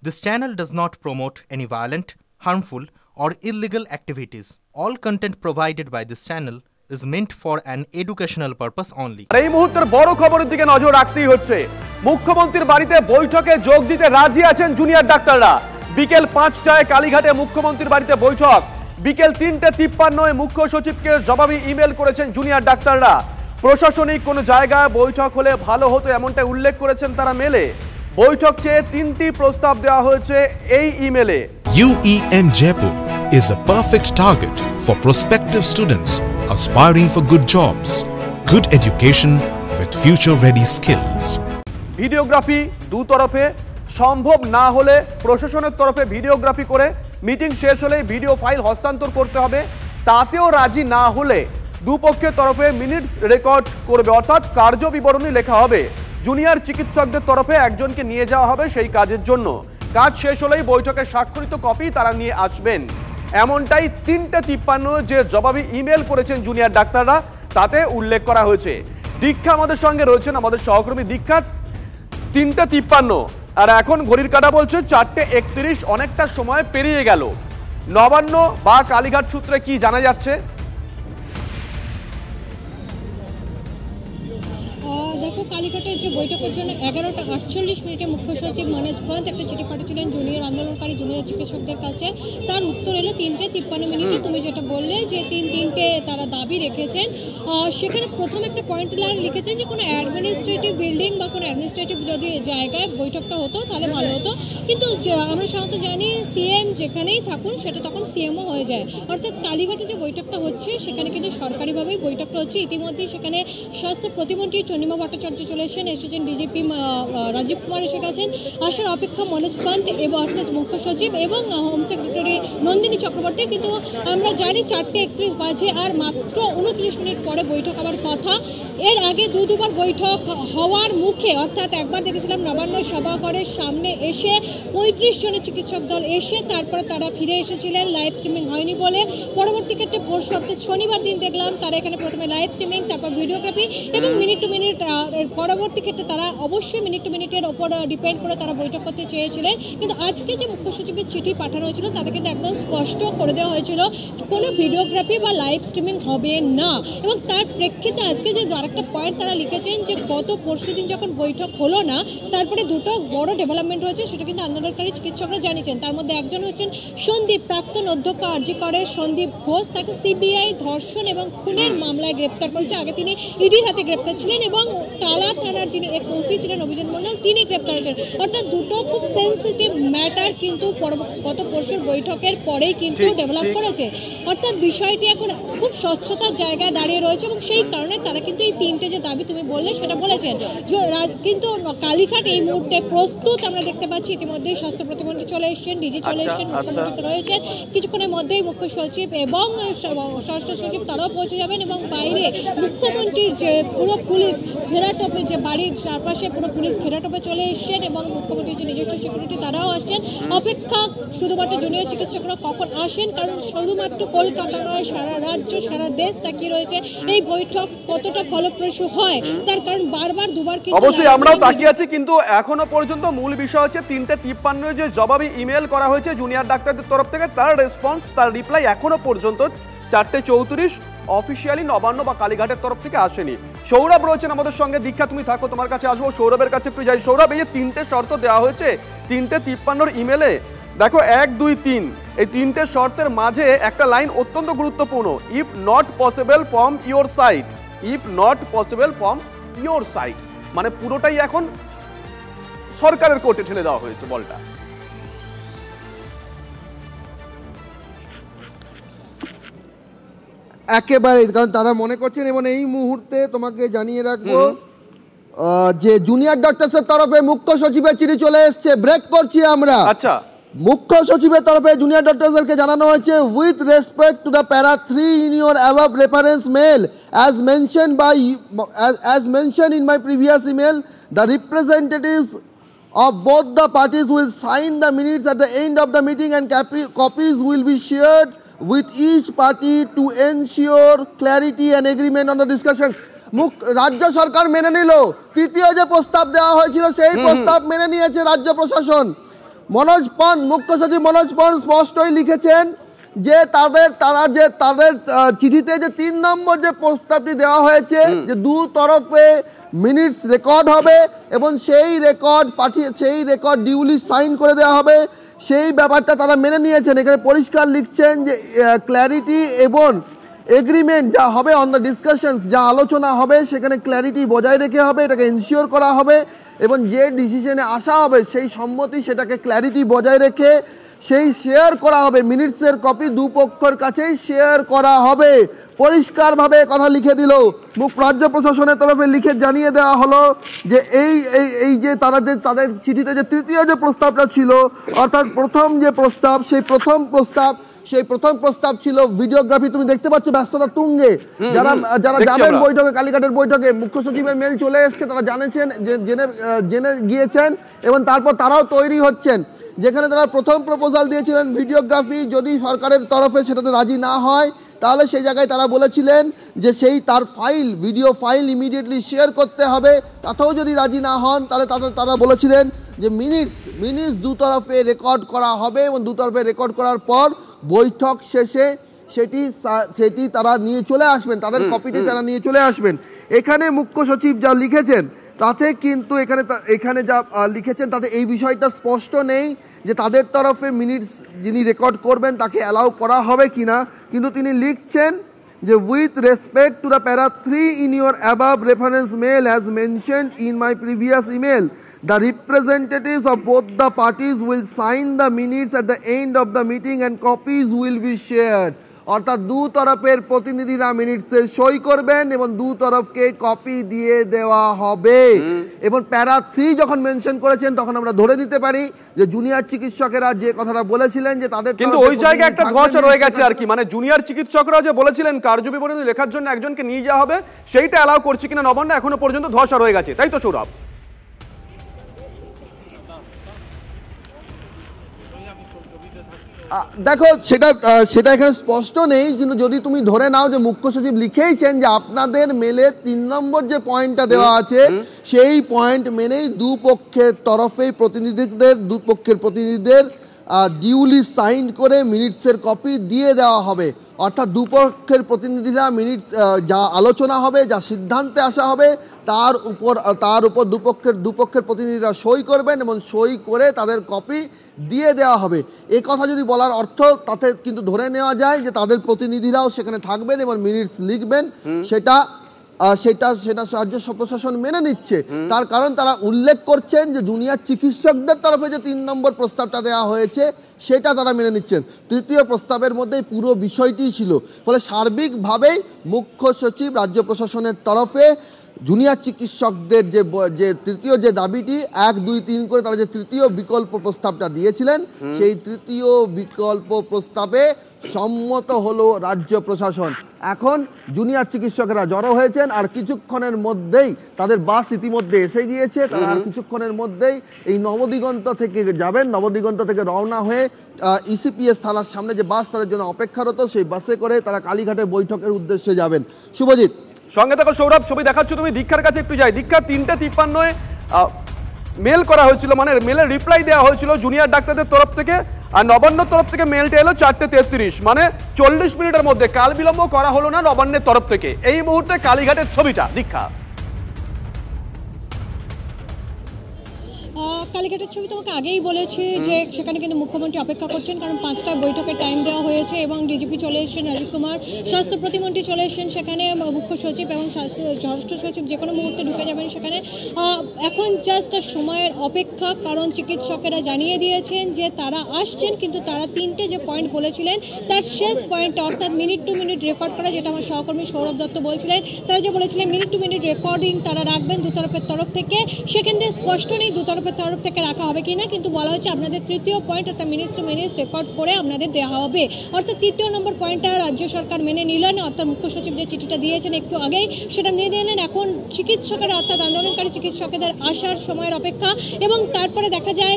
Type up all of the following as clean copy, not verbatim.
This channel does not promote any violent, harmful, or illegal activities. All content provided by this channel is meant for an educational purpose only. এই মুহূর্তের বড় খবরের দিকে নজর রাখতেই হচ্ছে। মুখ্যমন্ত্রীর বাড়িতে বৈঠকে যোগ দিতে রাজি আছেন জুনিয়র ডাক্তাররা। বিকেল 5টায় কালীঘাটে মুখ্যমন্ত্রীর বাড়িতে বৈঠক। বিকেল 3:53 মুখ্য সচিবকে জবাবি ইমেল করেছেন জুনিয়র ডাক্তাররা। প্রশাসনিক কোনো জায়গায় বৈঠক হলে ভালো হতো এমনটা উল্লেখ করেছেন তারা মেলে। বৈঠক চেয়ে 3টি প্রস্তাব দেওয়া হয়েছে এই ইমেলে। UEM Jaipur is a perfect target for prospective students aspiring for good jobs, good education with future-ready skills. Videography দুতরফে সম্ভব না হলে প্রশাসনের তরফে ভিডিওগ্রাফি করে মিটিং শেষ হলে ভিডিও ফাইল হস্তান্তর করতে হবে। তাতেও রাজি না হলে দুপক্ষের তরফে মিনিটস রেকর্ড করবে, অর্থাৎ কার্য বিবরণী লেখা হবে। জুনিয়র চিকিৎসকদের তরফে একজনকে নিয়ে যাওয়া হবে সেই কাজের জন্য। কাজ শেষ হলেই বৈঠকে স্বাক্ষরিত কপি তারা নিয়ে আসবেন। এমনটাই 3:53 যে জবাবি ইমেল করেছেন জুনিয়র ডাক্তাররা তাতে উল্লেখ করা হয়েছে। দীক্ষা আমাদের সঙ্গে রয়েছেন, আমাদের সহকর্মী দীক্ষা। 3:53 আর এখন ঘড়ির কাঁটা বলছে 4:31, অনেকটা সময় পেরিয়ে গেল। নবান্ন বা কালীঘাট সূত্রে কি জানা যাচ্ছে? দেখো, কালীঘাটের যে বৈঠকের জন্য 11:48 মুখ্য সচিব মনোজ পান্ত একটা চিঠি পাঠিয়েছিলেন জুনিয়র আন্দোলনকারী জুনিয়র চিকিৎসকদের কাছে। তার উত্তর এলো 3:53। তুমি যেটা বললে যে 3 তারা দাবি রেখেছেন, সেখানে প্রথম একটা পয়েন্ট লিখেছেন যে কোনো অ্যাডমিনিস্ট্রেটিভ বিল্ডিং বা কোনো অ্যাডমিনিস্ট্রেটিভ যদি জায়গায় বৈঠকটা হতো তাহলে ভালো হতো। কিন্তু আমরা সাধারণত জানি সিএম যেখানেই থাকুন সেটা তখন সিএমও হয়ে যায়। অর্থাৎ কালীঘাটে যে বৈঠকটা হচ্ছে সেখানে কিন্তু সরকারিভাবেই বৈঠকটা হচ্ছে। ইতিমধ্যেই সেখানে স্বাস্থ্য প্রতিমন্ত্রী চন্দ্রিমা ভট্টাচার্য চলে এসেছেন ডিজিপি রাজীব কুমার এসে গেছেন। আসার অপেক্ষা মনোজ পান্ত এবং অর্থাৎ মুখ্য সচিব এবং হোম সেক্রেটারি নন্দিনী চক্রবর্তী। কিন্তু আমরা জানি 4:31 বাজে আর মাত্র 29 মিনিট পরে বৈঠক হওয়ার কথা। এর আগে দুবার বৈঠক হওয়ার মুখে, অর্থাৎ একবার দেখেছিলাম নবান্ন সভাঘরের সামনে এসে 35 জনের চিকিৎসক দল এসে তারপরে তারা ফিরে এসেছিলেন, লাইভ স্ট্রিমিং হয়নি বলে। পরবর্তী ক্ষেত্রে পরশু অর্থাৎ শনিবার দিন দেখলাম তারা এখানে প্রথমে লাইভ স্ট্রিমিং, তারপর ভিডিওগ্রাফি এবং মিনিট টু মিনিট। পরবর্তী ক্ষেত্রে তারা অবশ্যই মিনিট টু মিনিটের ওপর ডিপেন্ড করে তারা বৈঠক করতে চেয়েছিলেন। কিন্তু আজকে যে মুখ্য সচিবের চিঠি পাঠানো হয়েছিল তাতে কিন্তু একদম স্পষ্ট করে দেওয়া হয়েছিল কোনো ভিডিওগ্রাফি বা লাইভ স্ট্রিমিং হবে না। এবং তার প্রেক্ষিতে আজকে যে আরেকটা পয়েন্ট তারা লিখেছেন যে গত পরশু দিন যখন বৈঠক হলো না তারপরে দুটো বড় ডেভেলপমেন্ট হয়েছে, সেটা কিন্তু আন্দোলনকারী চিকিৎসকরা জানিয়েছেন। তার মধ্যে একজন হচ্ছেন সন্দীপ, প্রাক্তন অধ্যক্ষ আরজি করের সন্দীপ ঘোষ। তাকে সিবিআই ধর্ষণ এবং খুনের মামলায় গ্রেপ্তার করেছে। আগে তিনি ইডির হাতে গ্রেপ্তার ছিলেন এবং টালা থানার যিনি এক্স ওসি ছিলেন অভিযান মণ্ডল তিনি গ্রেপ্তার হয়েছেন। অর্থাৎ দুটো খুব সেন্সিটিভ ম্যাটার কিন্তু গত পরশুর বৈঠকের পরেই কিন্তু ডেভেলপ করেছে। অর্থাৎ বিষয়টি এখন খুব স্বচ্ছতার জায়গায় দাঁড়িয়ে রয়েছে এবং সেই কারণে তারা কিন্তু এই 3টে যে দাবি তুমি বললে সেটা বলেছেন। কিন্তু কালীঘাট এই মুহূর্তে প্রস্তুত আমরা দেখতে পাচ্ছি। ইতিমধ্যেই স্বাস্থ্য প্রতিমন্ত্রী চলে এসেছেন, ডিজি চলে এসেছেন, মুখ্যমন্ত্রী রয়েছেন। কিছুক্ষণের মধ্যেই মুখ্য সচিব এবং স্বরাষ্ট্র সচিব তারাও পৌঁছে যাবেন এবং বাইরে মুখ্যমন্ত্রীর যে পুরো পুলিশ ঘেরাটোপে, যে বাড়ির চারপাশে পুরো পুলিশ ঘেরাটোপে চলে এসছেন এবং মুখ্যমন্ত্রীর যে নিজস্ব সিকিউরিটি তারাও আসছেন। অপেক্ষা শুধুমাত্র জুনিয়র চিকিৎসকরা কখন আসেন, কারণ শুধুমাত্র কলকাতা নয় সারা রাজ্য সারা দেশ তাকিয়ে রয়েছে এই বৈঠক কতটা ফলপ্রসূ হয়। তার কারণ বারবার দুবার অবশ্যই আমরাও তাকিয়ে আছি। কিন্তু এখনো পর্যন্ত মূল বিষয় হচ্ছে 3:53 যে জবাবি ইমেল করা হয়েছে জুনিয়র ডাক্তারদের তরফ থেকে, তার রেসপন্স, তার রিপ্লাই এখনো পর্যন্ত 4:34 অফিসিয়ালি নবান্ন বা কালীঘাটের তরফ থেকে আসেনি। সৌরভ রয়েছেন আমাদের সঙ্গে। দীক্ষা তুমি থাকো, তোমার কাছে আসবো। সৌরভের কাছে একটু যাই। সৌরভ, এই যে 3টে শর্ত দেওয়া হয়েছে 3:53 ইমেলে, দেখো 1, 2, 3 এই 3টে শর্তের মাঝে একটা লাইন অত্যন্ত গুরুত্বপূর্ণ, if not possible from your side. If not possible from your side মানে পুরোটাই এখন সরকারের কোর্টে ঠেলে দেওয়া হয়েছে বলটা। একেবারে, কারণ তারা মনে করছেন এবং এই মুহূর্তে তোমাকে জানিয়ে রাখবো যে জুনিয়র ডক্টরসের তরফে মুখ্য সচিবের চিঠি চলে এসছে। ব্রেক করছি আমরা। আচ্ছা, মুখ্য সচিবের তরফে জুনিয়র ডক্টরদেরকে জানানো হয়েছে, with respect to the para 3 in your above reference mail as mentioned in my previous email, the representatives of both the parties will sign the minutes at the end of the meeting and copies will be shared with each party to ensure clarity and agreement on the discussions. রাজ্য সরকার মেনে নিল। তৃতীয় যে প্রস্তাব দেওয়া হয়েছিল সেই প্রস্তাব মেনে নিয়েছে রাজ্য প্রশাসন। মনোজ পন্থ, মুখ্য সচিব মনোজ পন্থ স্পষ্টই লিখেছেন যে তাদের চিঠিতে যে 3 নম্বর যে প্রস্তাবটি দেওয়া হয়েছে যে দু তরফে মিনিটস রেকর্ড হবে এবং সেই রেকর্ড ডিউলি সাইন করে দেওয়া হবে, সেই ব্যাপারটা তারা মেনে নিয়েছেন। এখানে পরিষ্কার লিখছেন যে ক্ল্যারিটি এবং এগ্রিমেন্ট যা হবে অন দ্য ডিসকাশনস, যা আলোচনা হবে সেখানে ক্ল্যারিটি বজায় রেখে হবে, এটাকে এনশিওর করা হবে এবং যে ডিসিশনে আসা হবে সেই সম্মতি সেটাকে ক্ল্যারিটি বজায় রেখে সেই শেয়ার করা হবে, মিনিটসের কপি দুপক্ষের কাছেই শেয়ার করা হবে। পরিষ্কারভাবে কথা লিখে দিল। রাজ্য প্রশাসনের তরফে লিখে জানিয়ে দেওয়া হলো যে এই যে তাদের চিঠিতে যে তৃতীয় যে প্রস্তাবটা ছিল, অর্থাৎ প্রথম যে প্রস্তাব, সেই প্রথম প্রস্তাব ছিল ভিডিওগ্রাফি। তুমি দেখতে পাচ্ছ ব্যস্ততা তুঙ্গে, যারা যাবেন বৈঠকে, কালীঘাটের বৈঠকে মুখ্য সচিবের মেল চলে এসছে, তারা জেনে গিয়েছেন এবং তারপর তারাও তৈরি হচ্ছেন। যেখানে তারা প্রথম প্রপোজাল দিয়েছিলেন ভিডিওগ্রাফি, যদি সরকারের তরফে সেটাতে রাজি না হয় তাহলে সেই জায়গায় তারা বলেছিলেন যে তার ভিডিও ফাইল ইমিডিয়েটলি শেয়ার করতে হবে। তাতেও যদি রাজি না হন তাহলে তারা বলেছিলেন যে মিনিটস দু তরফে রেকর্ড করা হবে এবং দু তরফে রেকর্ড করার পর বৈঠক শেষে সেটি তারা নিয়ে চলে আসবেন, তাদের কপিটি তারা নিয়ে চলে আসবেন। এখানে মুখ্য সচিব যা লিখেছেন তাতে কিন্তু এখানে যা লিখেছেন তাতে এই বিষয়টা স্পষ্ট নেই যে তাদের তরফে মিনিটস যিনি রেকর্ড করবেন তাকে অ্যালাউ করা হবে কিনা, কিন্তু তিনি লিখছেন যে with respect to the para 3 in your above reference mail as mentioned in my previous email, the representatives of both the parties will sign the minutes at the end of the meeting and copies will be shared. অর্থাৎ দু তরফের প্রতিনিধিরা মিনিটসে সই করবেন এবং দু তরফকে copy দিয়ে দেওয়া হবে। এবং প্যারা 3 যখন মেনশন করেছেন তখন আমরা ধরে নিতে পারি যে জুনিয়র চিকিৎসকেরা যে কথাটা বলেছিলেন যে তাদের কিন্তু ওই জায়গায় একটা ধোঁয়াশা রয়ে গেছে আর কি, মানে জুনিয়র চিকিৎসকরা যে বলেছিলেন কার্যবিবরণী লেখার জন্য একজনকে নিয়ে যাওয়া হবে, সেইটা অ্যালাউ করছে কিনা নবান্ন এখনো পর্যন্ত ধোঁয়াশা রয়ে গেছে, তাই তো সৌরভ? দেখো সেটা এখানে স্পষ্ট নেই, কিন্তু যদি তুমি ধরে নাও যে মুখ্য সচিব লিখেইছেন যে আপনাদের মেলে 3 নম্বর যে পয়েন্টটা দেওয়া আছে সেই পয়েন্ট মেনেই দুপক্ষের প্রতিনিধিদের ডিউলি সাইন করে মিনিটসের কপি দিয়ে দেওয়া হবে। অর্থাৎ দুপক্ষের প্রতিনিধিরা মিনিটস যা আলোচনা হবে, যা সিদ্ধান্তে আসা হবে তার উপর দুপক্ষের প্রতিনিধিরা সই করবেন এবং সই করে তাদের কপি দিয়ে দেওয়া হবে। এই কথা যদি বলার অর্থ তাতে কিন্তু ধরে নেওয়া যায় যে তাদের প্রতিনিধিরাও সেখানে থাকবেন এবং মিনিটস লিখবেন, সেটা রাজ্য প্রশাসন মেনে নিচ্ছে। তার কারণ তারা উল্লেখ করছেন যে জুনিয়র চিকিৎসকদের তরফে যে 3 নম্বর প্রস্তাবটা দেওয়া হয়েছে সেটা তারা মেনে নিচ্ছেন। তৃতীয় প্রস্তাবের মধ্যে পুরো বিষয়টি ছিল। ফলে সার্বিকভাবেই মুখ্য সচিব রাজ্য প্রশাসনের তরফে জুনিয়র চিকিৎসকদের যে তৃতীয় যে দাবিটি 1, 2, 3 করে তারা যে তৃতীয় বিকল্প প্রস্তাবটা দিয়েছিলেন সেই তৃতীয় বিকল্প প্রস্তাবে সম্মত হলো রাজ্য প্রশাসন। এখন জুনিয়র চিকিৎসকরা জড়ো হয়েছেন, আর কিছুক্ষণের মধ্যেই তাদের বাস ইতিমধ্যে এসে গিয়েছে। তারা আর কিছুক্ষণের মধ্যেই এই নবদিগন্ত থেকে যাবেন, নবদিগন্ত থেকে রওনা হয়ে ইসিপিএস থানার সামনে যে বাস তাদের জন্য অপেক্ষারত সেই বাসে করে তারা কালীঘাটে বৈঠকের উদ্দেশ্যে যাবেন। শুভজিৎ, সঙ্গে থাকো সৌরভ। ছবি দেখাচ্ছ তুমি, দীক্ষার কাছে একটু যাই। দীক্ষা 3:53 মেল করা হয়েছিল, মানে মেলের রিপ্লাই দেওয়া হয়েছিল জুনিয়র ডাক্তারদের তরফ থেকে, আর নবান্নর তরফ থেকে মেলটা এলো 4:33, মানে 40 মিনিটের মধ্যে। কাল বিলম্ব করা হলো না নবান্নের তরফ থেকে। এই মুহূর্তে কালীঘাটের ছবিটা দীক্ষা। কালীঘাটের ছবি তোমাকে আগেই বলেছি যে সেখানে কিন্তু মুখ্যমন্ত্রী অপেক্ষা করছেন, কারণ 5টায় বৈঠকের টাইম দেওয়া হয়েছে এবং ডিজিপি চলে এসেছেন, রাজীব কুমার, স্বাস্থ্য প্রতিমন্ত্রী চলে এসেছেন সেখানে, মুখ্য সচিব এবং স্বরাষ্ট্র সচিব যে কোনো মুহূর্তে ঢুকে যাবেন সেখানে। এখন জাস্ট সময়ের অপেক্ষা, কারণ চিকিৎসকেরা জানিয়ে দিয়েছেন যে তারা আসছেন, কিন্তু তারা 3টে যে পয়েন্ট বলেছিলেন তার শেষ পয়েন্টটা, অর্থাৎ মিনিট টু মিনিট রেকর্ড করা, যেটা আমার সহকর্মী সৌরভ দত্ত বলছিলেন, তারা যে বলেছিলেন মিনিট টু মিনিট রেকর্ডিং তারা রাখবেন দুতরফের তরফ থেকে। সেখানে স্পষ্ট নেই দুতরফের তরফ থেকে রাখা হবে কিনা, কিন্তু বলা হচ্ছে আপনাদের তৃতীয় পয়েন্ট অর্থাৎ মিনিটস টু মিনিটস রেকর্ড করে আপনাদের দেওয়া হবে। অর্থাৎ 3য় নম্বর পয়েন্টটা রাজ্য সরকার মেনে নিলেন, অর্থাৎ মুখ্য সচিব যে চিঠিটা দিয়েছেন একটু আগেই সেটা নিয়ে দিলেন। এখন চিকিৎসকেরা অর্থাৎ আন্দোলনকারী চিকিৎসকেদের আসার সময়ের অপেক্ষা, এবং তারপরে দেখা যায়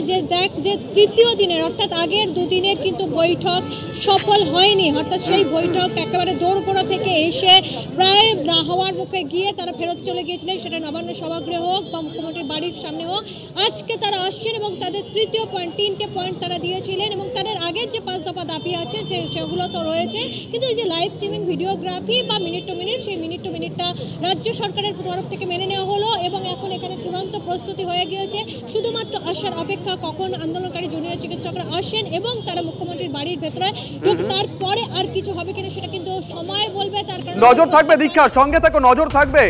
যে তৃতীয় দিনের অর্থাৎ আগের 2 দিনের কিন্তু বৈঠক সফল হয়নি। অর্থাৎ সেই বৈঠক একেবারে দোরগোড়া থেকে এসে প্রায় না হওয়ার মুখে গিয়ে তারা ফেরত চলে গিয়েছিলেন, সেটা নবান্ন সভাগৃহ হোক বা মুখ্যমন্ত্রীর বাড়ির সামনে হোক। আজ আজকে তারা আসছেন এবং তাদের তৃতীয় পয়েন্ট, 3টে পয়েন্ট তারা দিয়েছিলেন এবং তাদের আগের যে 5 দফা দাবি আছে যে সেগুলো তো রয়েছে, কিন্তু এই যে লাইভ স্ট্রিমিং ভিডিওগ্রাফি বা মিনিট টু মিনিট, সেই মিনিট টু মিনিটটা রাজ্য সরকারের তরফ থেকে মেনে নেওয়া হলো এবং এখন এখানে চূড়ান্ত প্রস্তুতি হয়ে গিয়েছে। শুধুমাত্র আসার অপেক্ষা কখন আন্দোলনকারী জুনিয়র চিকিৎসকরা আসেন এবং তারা মুখ্যমন্ত্রীর বাড়ির ভেতরে তারপরে আর কিছু হবে কিনা সেটা কিন্তু সময় বলবে। তার কারণে নজর থাকবে, দীক্ষা সঙ্গে থাকো, নজর থাকবে।